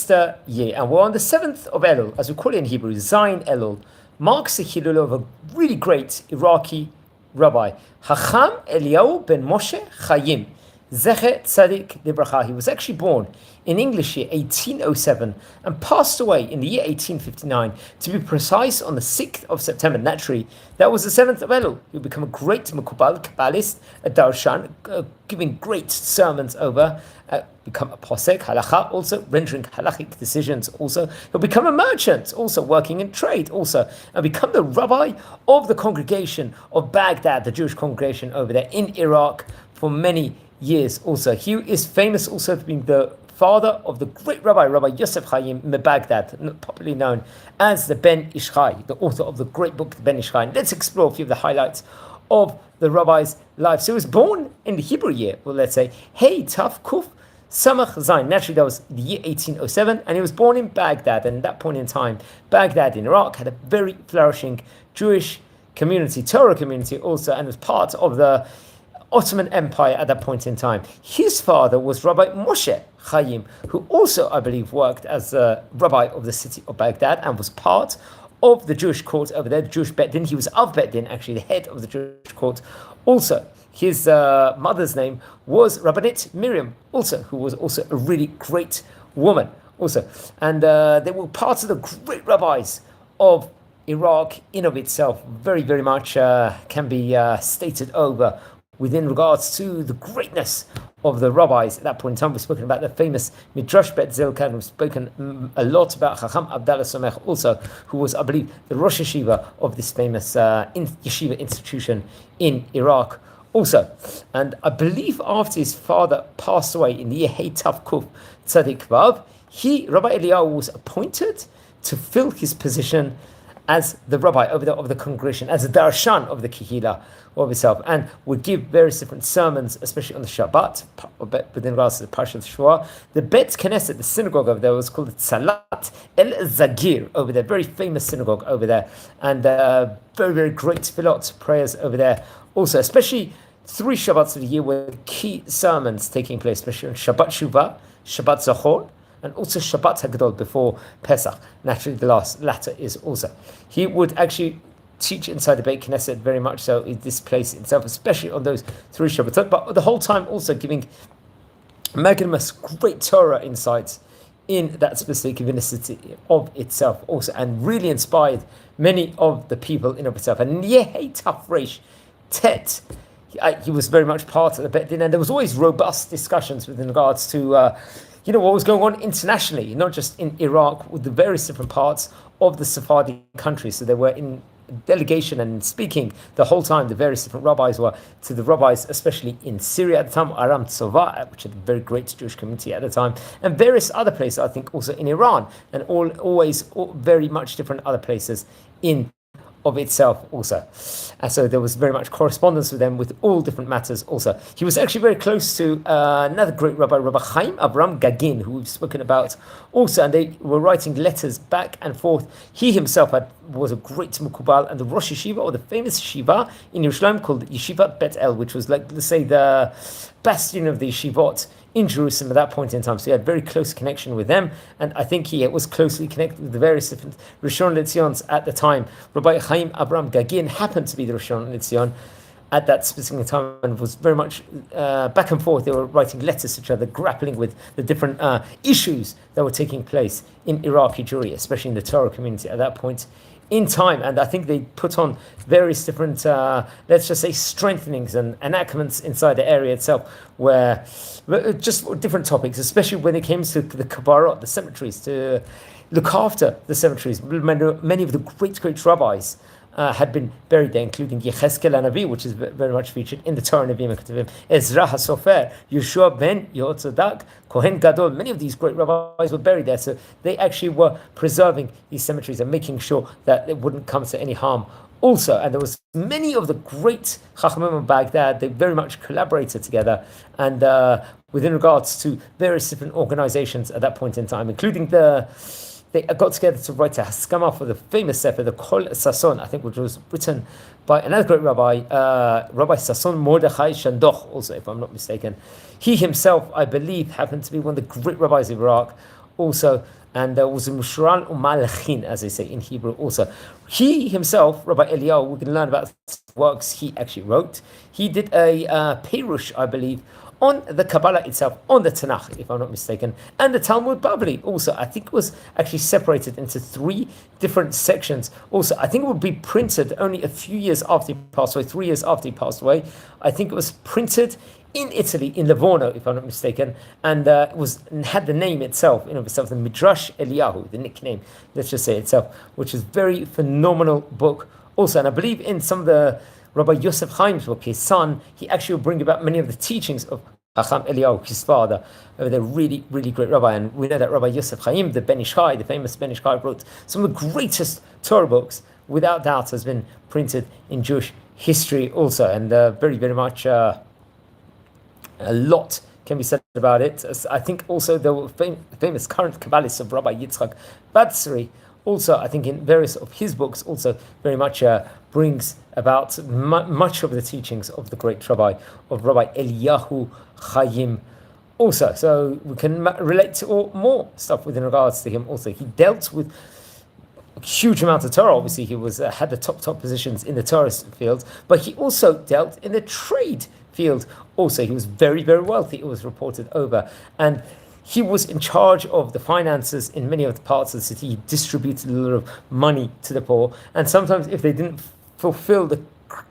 Easter year, and we're on the 7th of Elul, as we call it in Hebrew, Zayin Elul, marks the Hilul of a really great Iraqi rabbi, Chacham Eliyahu ben Moshe Chaim Zecher Tzadik Libracha. He was actually born in English year 1807 and passed away in the year 1859. To be precise, on the 6th of September, naturally, that was the 7th of Elul. He would become a great Makubal, Kabbalist, a Darshan, giving great sermons over, become a Posek, Halacha, also rendering halachic decisions, also. He'll become a merchant, also working in trade, also, and become the rabbi of the congregation of Baghdad, the Jewish congregation over there in Iraq for many years also. He is famous also for being the father of the great Rabbi Yosef Chaim Bagdad, popularly known as the Ben Ish Chai, the author of the great book, the Ben Ish Chai. And let's explore a few of the highlights of the rabbi's life. So he was born in the Hebrew year, well, let's say, Hey Taf Kuf Samach Zayin. Naturally, that was the year 1807, and he was born in Baghdad. And at that point in time, Baghdad in Iraq had a very flourishing Jewish community, Torah community also, and was part of the Ottoman Empire at that point in time. His father was Rabbi Moshe Chaim, who also, I believe, worked as a rabbi of the city of Baghdad and was part of the Jewish court over there, the Jewish Bet Din. He was of Bet Din, actually the head of the Jewish court. Also, his mother's name was Rabbanit Miriam, also, who was also a really great woman, also. And they were part of the great rabbis of Iraq in of itself. Very, very much can be stated over within regards to the greatness of the rabbis at that point in time. We've spoken about the famous Midrash Bet Zilkan. We've spoken a lot about Chacham Abdallah Somech also, who was, I believe, the Rosh Yeshiva of this famous yeshiva institution in Iraq also. And I believe after his father passed away in the year Hey Tav Kuf Tzadik Vav, Rabbi Eliyahu, was appointed to fill his position as the rabbi over there of the congregation, as a darshan of the kahila of itself, and would give various different sermons, especially on the Shabbat, within regards to the Parshat Shua. The Bet Knesset, the synagogue over there, was called the Tzalat El Zagir over there, very famous synagogue over there, and very, very great tefillot, prayers over there. Also, especially 3 Shabbats of the year were key sermons taking place, especially on Shabbat Shuvah, Shabbat Zachor, and also Shabbat HaGadol before Pesach. Naturally, the latter is also. He would actually teach inside the Beit Knesset very much so in this place itself, especially on those 3 Shabbatot, but the whole time also giving magnanimous great Torah insights in that specific divinity of itself also, and really inspired many of the people in of itself. And Yehei Tafresh Tet, he was very much part of the Bet Din, and there was always robust discussions with regards to what was going on internationally, not just in Iraq, with the various different parts of the Sephardi countries. So they were in delegation and speaking the whole time. The various different rabbis were to the rabbis, especially in Syria at the time, Aram Tzova, which had a very great Jewish community at the time, and various other places, I think also in Iran, and always very much different other places in of itself also. And so there was very much correspondence with them with all different matters also. He was actually very close to another great rabbi, Rabbi Chaim Avram Gagin, who we've spoken about also, and they were writing letters back and forth. He himself was a great Mukubal and the Rosh Yeshiva, or the famous yeshiva in Yerushalayim called Yeshiva Bet El, which was like, let's say, the bastion of the yeshivot in Jerusalem at that point in time. So he had very close connection with them, and I think he was closely connected with the various different Rishon LeZions at the time. Rabbi Chaim Abraham Gagin happened to be the Rishon LeZion at that specific time, and was very much back and forth. They were writing letters to each other, grappling with the different issues that were taking place in Iraqi Jewry, especially in the Torah community at that point in time. And I think they put on various different, let's just say, strengthenings and enactments inside the area itself, where just different topics, especially when it came to the kabarot, the cemeteries, to look after the cemeteries. Many of the great rabbis had been buried there, including Yechezkel HaNavi, which is very much featured in the Torah Nevi'im and Ketuvim, Ezra HaSofer, Yeshua ben Yehozadak, Kohen Gadol. Many of these great rabbis were buried there, so they actually were preserving these cemeteries and making sure that it wouldn't come to any harm also. And there was many of the great Chachamim of Baghdad. They very much collaborated together, and within regards to various different organizations at that point in time, including they got together to write a haskama for the famous sefer, the Kol Sason, I think, which was written by another great rabbi, Rabbi Sason Mordechai Shandoch, also, if I'm not mistaken. He himself, I believe, happened to be one of the great rabbis of Iraq, also, and was a Musharal Umalachin, as they say in Hebrew also. He himself, Rabbi Eliyahu, we can learn about works he actually wrote. He did a Perush, I believe, on the Kabbalah itself, on the Tanakh, if I'm not mistaken, and the Talmud Bavli also. I think it was actually separated into 3 different sections. Also, I think it would be printed only a few years after he passed away, 3 years after he passed away. I think it was printed in Italy, in Livorno, if I'm not mistaken, and had the name itself, the Midrash Eliyahu, the nickname, let's just say itself, which is very phenomenal book also. And I believe in some of the Rabbi Yosef Chaim's book, his son, he actually will bring about many of the teachings of Chacham Eliyahu, his father, the really, really great rabbi. And we know that Rabbi Yosef Chaim, the Ben Ish Chai, the famous Ben Ish Chai, wrote some of the greatest Torah books, without doubt, has been printed in Jewish history also. And very, very much a lot can be said about it. I think also the famous current Kabbalists of Rabbi Yitzchak Batzri, also, I think in various of his books, also very much brings about much of the teachings of the great rabbi, of Rabbi Eliyahu Chaim also. So we can relate to more stuff within regards to him also. He dealt with a huge amount of Torah. Obviously, he was had the top positions in the Torah field, but he also dealt in the trade field also. He was very, very wealthy, it was reported over. And he was in charge of the finances in many of the parts of the city. He distributed a lot of money to the poor. And sometimes if they didn't fulfill the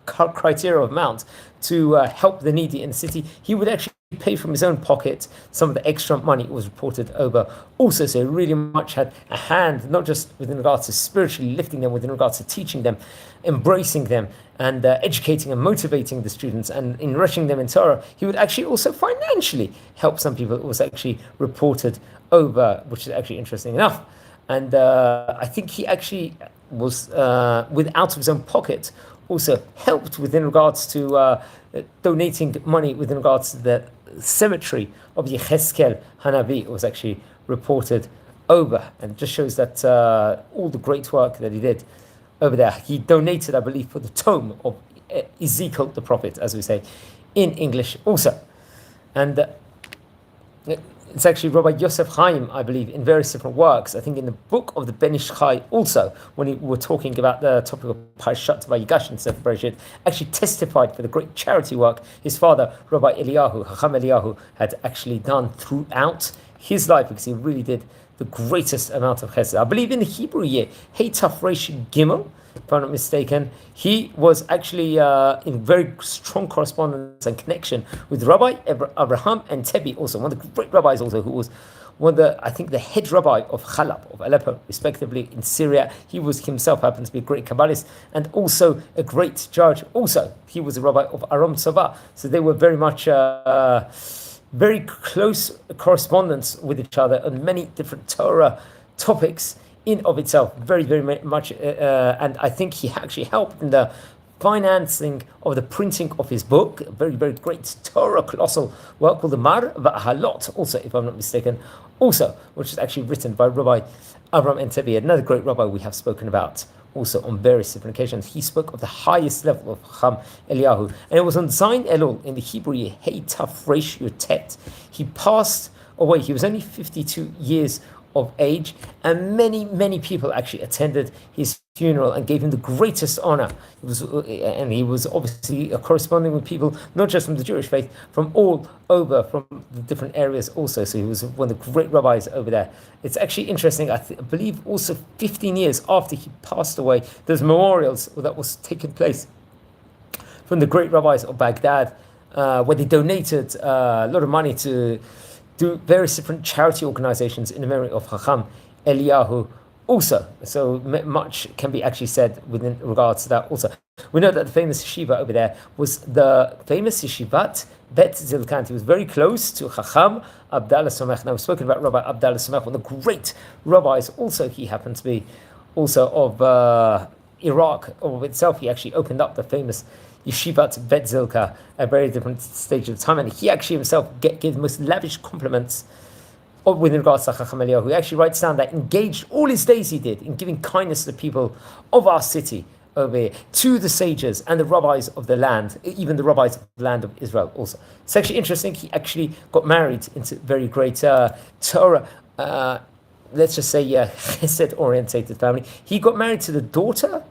criteria of amount to help the needy in the city, he would actually pay from his own pocket some of the extra money. It was reported over also. So he really much had a hand, not just within regards to spiritually lifting them, within regards to teaching them, embracing them, and educating and motivating the students and enriching them in Torah. He would actually also financially help some people. It was actually reported over, which is actually interesting enough. And I think he actually was, out of his own pocket, also helped within regards to donating money within regards to the cemetery of Yecheskel Hanavi. It was actually reported over, and it just shows that all the great work that he did over there. He donated, I believe, for the tome of Ezekiel the prophet, as we say in English also. And it's actually Rabbi Yosef Chaim, I believe, in various different works. I think in the book of the Ben Ish Chai also, when we were talking about the topic of Parshat Vayigash and Sefer Bereshit, actually testified for the great charity work his father, Rabbi Eliyahu, Chacham Eliyahu, had actually done throughout his life, because he really did the greatest amount of chesed. I believe in the Hebrew year, Hey Taf Reish Gimel, if I'm not mistaken, he was actually in very strong correspondence and connection with Rabbi Abraham and Tebi, also one of the great rabbis, also who was one of the, I think, the head rabbi of Halab, of Aleppo, respectively, in Syria. He was himself happened to be a great Kabbalist and also a great judge. Also, he was a rabbi of Aram Tzava, so they were very much very close correspondence with each other on many different Torah topics in of itself, very, very much, and I think he actually helped in the financing of the printing of his book, a very, very great Torah colossal work called the Mar V'Ahalot, also, if I'm not mistaken, also, which is actually written by Rabbi Avram Entebi, another great rabbi we have spoken about also on various different occasions. He spoke of the highest level of Chacham Eliyahu, and it was on Zayin Elul in the Hebrew year, Hey Taf Reish Yotet. He passed away. He was only 52 years of age, and many people actually attended his funeral and gave him the greatest honor. He was obviously corresponding with people not just from the Jewish faith, from all over, from the different areas also. So he was one of the great rabbis over there. It's actually interesting. I believe also 15 years after he passed away, there's memorials that was taking place from the great rabbis of Baghdad, where they donated a lot of money to do various different charity organizations in the memory of Chacham Eliyahu also. So much can be actually said within regards to that also. We know that the famous yeshiva over there was the famous yeshivat Bet Zilkan. He was very close to Chacham Abdallah Somech. Now we've spoken about Rabbi Abdallah Somech, one of the great rabbis. Also, he happened to be also of Iraq of itself. He actually opened up the famous Yeshivat Bet Zilka at a very different stage of time, and he actually himself gave the most lavish compliments with regards to Chacham Eliyahu. He actually writes down that engaged all his days he did in giving kindness to the people of our city over here, to the sages and the rabbis of the land, even the rabbis of the land of Israel also. It's actually interesting, he actually got married into very great Torah let's just say, chesed-orientated family. He got married to the daughter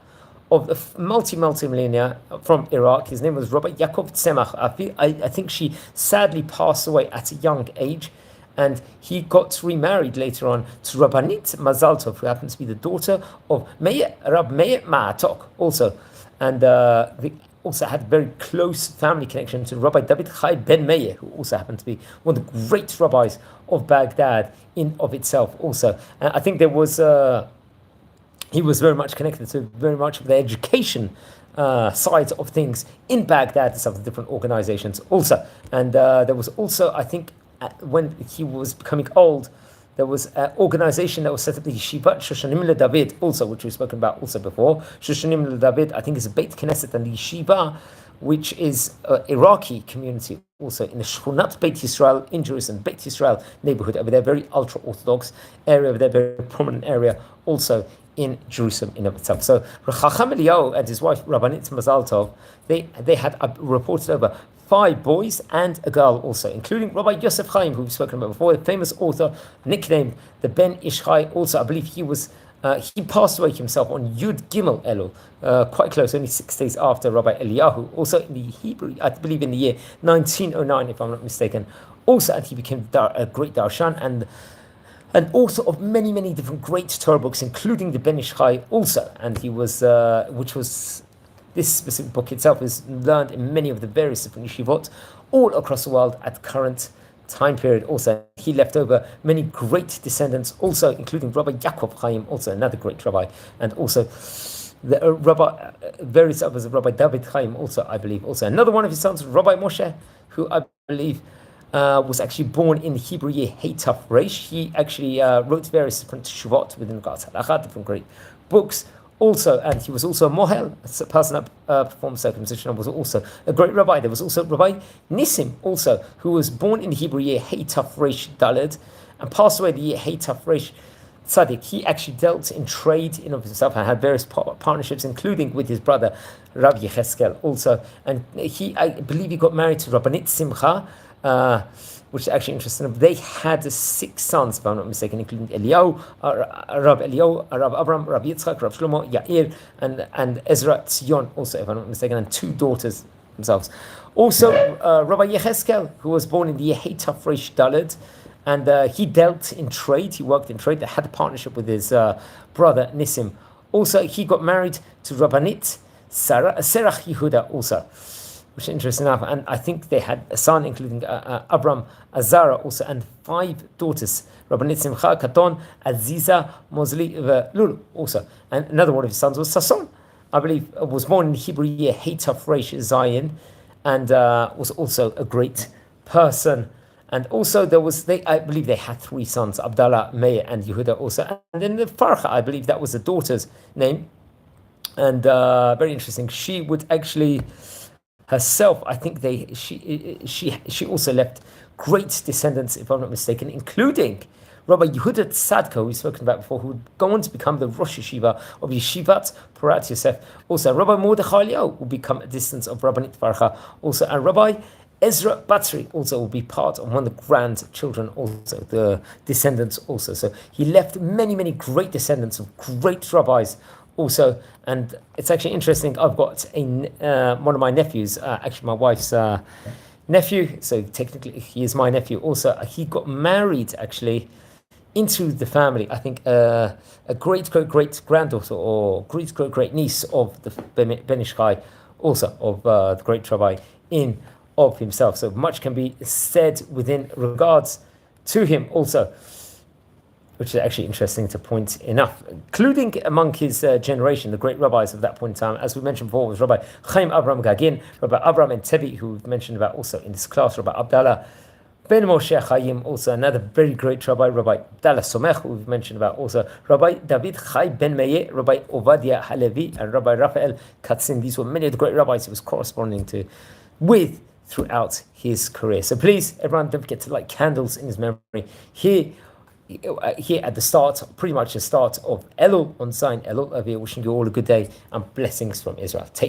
of a multi-millionaire from Iraq. His name was Rabbi Yaakov Tzemach. I think she sadly passed away at a young age, and he got remarried later on to Rabbanit Mazal Tov, who happened to be the daughter of Rab Meir Ma'atok also, and they also had a very close family connection to Rabbi David Chaim ben Meir, who also happened to be one of the great rabbis of Baghdad in of itself also. And I think there was he was very much connected to very much of the education side of things in Baghdad, some of the different organizations also. And there was also, I think, when he was becoming old, there was an organization that was set up, the Yeshivat Shoshanim LeDavid, also, which we've spoken about also before. Shoshanim LeDavid, I think, is a Beit Knesset, and the Yeshiva, which is an Iraqi community, also in the Shchunat Beit Yisrael in Jerusalem, Beit Yisrael neighborhood over there, very ultra-Orthodox area over there, very prominent area, also in Jerusalem in of itself. So Chacham Eliyahu and his wife Rabbanit Mazal Tov, they had reported over 5 boys and a girl also, including Rabbi Yosef Chaim, who we've spoken about before, the famous author, nicknamed the Ben Ish Chai. Also, I believe he passed away himself on Yud Gimel Elul, quite close, only 6 days after Rabbi Eliyahu. Also in the Hebrew, I believe in the year 1909, if I'm not mistaken. Also, and he became a great Darshan and author of many, many different great Torah books, including the Ben Ish Chai also. And he was, this specific book itself is learned in many of the various different yeshivot all across the world at the current time period. Also, he left over many great descendants, also including Rabbi Yaakov Chaim, also another great rabbi, and also the various others of Rabbi David Chaim, also I believe. Also, another one of his sons, Rabbi Moshe, who I believe was actually born in the Hebrew year Hey Taf Reish. He actually wrote various different shuvot within God's halakha, different great books. Also, and he was also a mohel, a person that performed circumcision, and was also a great rabbi. There was also Rabbi Nissim, also, who was born in the Hebrew year Hey Taf Reish Daled, and passed away the year Hey Taf Reish Tzadik. He actually dealt in trade in of himself and had various partnerships, including with his brother Rabbi Yecheskel also. And I believe he got married to Rabbanit Simcha, which is actually interesting. They had 6 sons, if I'm not mistaken, including Eliyahu, Rab Eliyahu, Rab Abram, Rab Yitzchak, Rab Shlomo, Yair, and Ezra Tzion, also, if I'm not mistaken, and 2 daughters themselves. Also, Rabbi Yecheskel, who was born in the year Hey Taf Reish Daled, and he dealt in trade. He worked in trade. They had a partnership with his brother Nissim. Also, he got married to Rabbanit Serach Yehuda also, which is interesting enough. And I think they had a son, including Abram, Azara also, and 5 daughters, Rabbanit Simcha, Katon, Aziza, Mosli, Lulu also. And another one of his sons was Sasson, I believe, was born in the Hebrew year Hey Taf Reish Zion, and was also a great person. And also I believe they had 3 sons, Abdallah, Meir, and Yehuda also. And then the Farcha, I believe that was the daughter's name. And very interesting. She would actually herself, I think she also left great descendants, if I'm not mistaken, including Rabbi Yehuda Tzadko, we've spoken about before, who would go on to become the Rosh Yeshiva of Yeshivat Porat Yosef. Also, Rabbi Mordechai Eliyahu will become a descendant of Rabbanit Farcha. Also, and Rabbi Ezra Batri also will be part of one of the grandchildren, also the descendants also. So he left many, many great descendants of great rabbis also. And it's actually interesting. I've got one of my nephews, actually my wife's nephew. So technically he is my nephew also. He got married actually into the family. I think a great granddaughter or great niece of the Ben Ish Chai, also of the great rabbi in of himself. So much can be said within regards to him also, which is actually interesting to point enough, including among his generation, the great rabbis of that point in time, as we mentioned before, was Rabbi Chaim Avram Gagin, Rabbi Avram and Tevi, who we've mentioned about also in this class, Rabbi Abdallah Ben Moshe Chaim, also another very great rabbi, Rabbi Abdallah Somech, who we've mentioned about also, Rabbi David Chai Ben Meir, Rabbi Ovadia Halevi, and Rabbi Raphael Katzin. These were many of the great rabbis he was corresponding with throughout his career. So please, everyone, don't forget to light candles in his memory. Here at the start, pretty much the start of Elul on Zion Elul. Wishing you all a good day and blessings from Israel. Take care.